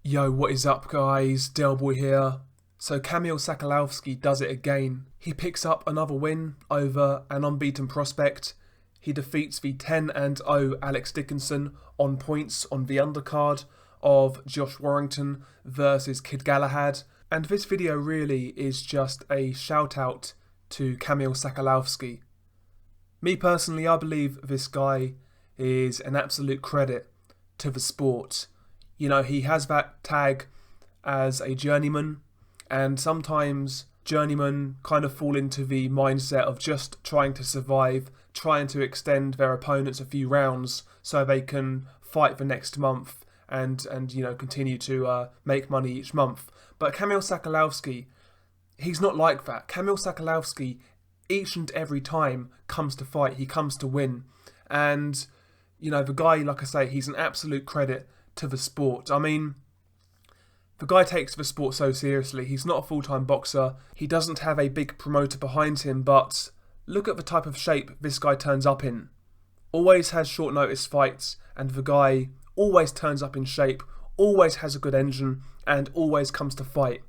Yo, what is up guys, Delboy here. So Kamil Sokolowski does it again. He picks up another win over an unbeaten prospect. He defeats the 10-0 Alex Dickinson on points on the undercard of Josh Warrington versus Kid Galahad. And this video really is just a shout out to Kamil Sokolowski. Me personally, I believe this guy is an absolute credit to the sport. You know, he has that tag as a journeyman, and sometimes journeymen kind of fall into the mindset of just trying to survive, trying to extend their opponents a few rounds so they can fight the next month and you know, continue to make money each month. But Kamil Sokolowski, he's not like that. Kamil Sokolowski, each and every time, comes to fight, he comes to win. And, you know, the guy, like I say, he's an absolute credit to the sport. I mean, the guy takes the sport so seriously. He's not a full-time boxer. He doesn't have a big promoter behind him, but look at the type of shape this guy turns up in. Always has short notice fights, and the guy always turns up in shape, always has a good engine, and always comes to fight.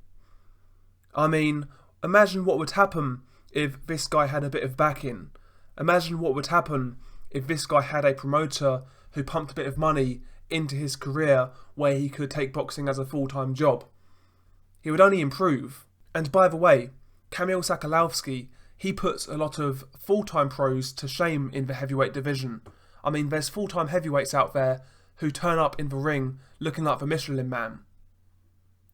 I mean, imagine what would happen if this guy had a bit of backing. Imagine what would happen if this guy had a promoter who pumped a bit of money into his career where he could take boxing as a full-time job. He would only improve. And by the way, Kamil Sokolowski, he puts a lot of full-time pros to shame in the heavyweight division. I mean, there's full-time heavyweights out there who turn up in the ring looking like the Michelin Man.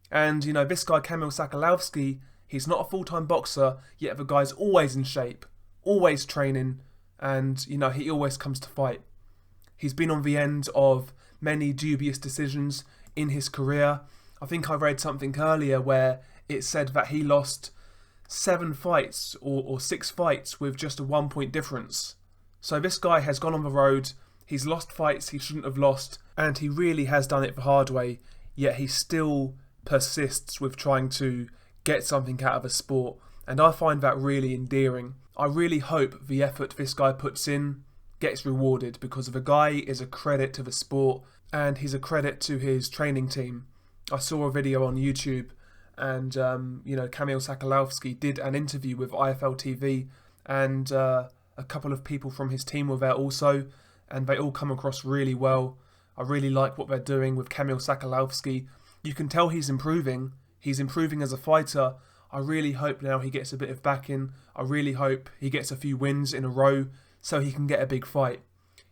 And, you know, this guy Kamil Sokolowski, he's not a full-time boxer, yet the guy's always in shape, always training, and, you know, he always comes to fight. He's been on the end of many dubious decisions in his career. I think I read something earlier where it said that he lost 7 fights or 6 fights with just a 1-point difference. So this guy has gone on the road, he's lost fights he shouldn't have lost, and he really has done it the hard way, yet he still persists with trying to get something out of a sport, and I find that really endearing. I really hope the effort this guy puts in gets rewarded, because the guy is a credit to the sport and he's a credit to his training team. I saw a video on YouTube and you know, Kamil Sokolowski did an interview with IFL TV, and a couple of people from his team were there also, and they all come across really well. I really like what they're doing with Kamil Sokolowski. You can tell he's improving as a fighter. I really hope now he gets a bit of backing. I really hope he gets a few wins in a row so he can get a big fight.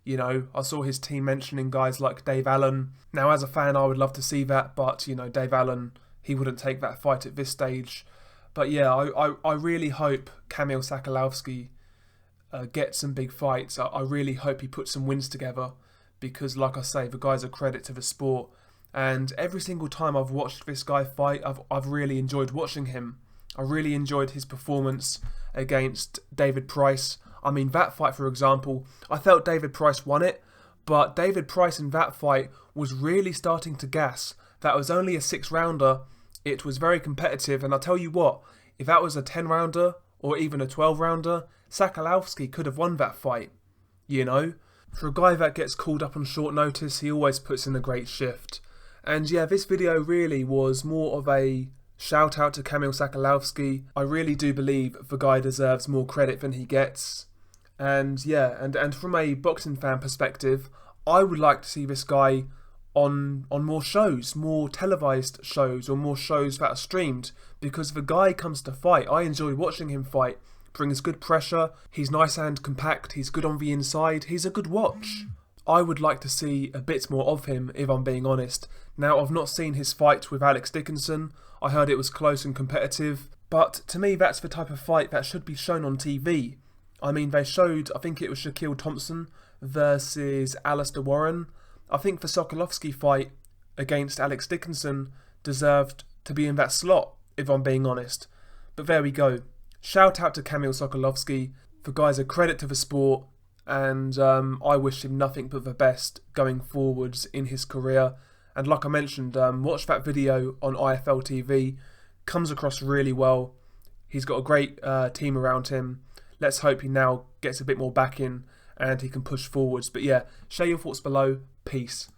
You know, I saw his team mentioning guys like Dave Allen. Now, as a fan, I would love to see that, but, you know, Dave Allen, he wouldn't take that fight at this stage. But yeah, I really hope Kamil Sokolowski gets some big fights. I really hope he puts some wins together, because, like I say, the guy's a credit to the sport. And every single time I've watched this guy fight, I've really enjoyed watching him. I really enjoyed his performance against David Price. I mean, that fight, for example, I felt David Price won it, but David Price in that fight was really starting to gas. That was only a 6-rounder. It was very competitive, and I'll tell you what, if that was a 10-rounder or even a 12-rounder, Sokolowski could have won that fight. You know, for a guy that gets called up on short notice, he always puts in a great shift. And yeah, this video really was more of a shout out to Kamil Sokolowski. I really do believe the guy deserves more credit than he gets. And yeah, and from a boxing fan perspective, I would like to see this guy on more shows, more televised shows, or more shows that are streamed, because the guy comes to fight. I enjoy watching him fight. Brings good pressure, he's nice and compact, he's good on the inside, he's a good watch. I would like to see a bit more of him, if I'm being honest. Now, I've not seen his fight with Alex Dickinson. I heard it was close and competitive, but to me that's the type of fight that should be shown on TV. I mean, they showed, I think it was Shaquille Thompson versus Alistair Warren. I think the Sokolowski fight against Alex Dickinson deserved to be in that slot, if I'm being honest. But there we go. Shout out to Kamil Sokolowski. The guy's a credit to the sport, and I wish him nothing but the best going forwards in his career. And like I mentioned, watch that video on IFL TV. Comes across really well. He's got a great team around him. Let's hope he now gets a bit more backing and he can push forwards. But yeah, share your thoughts below. Peace.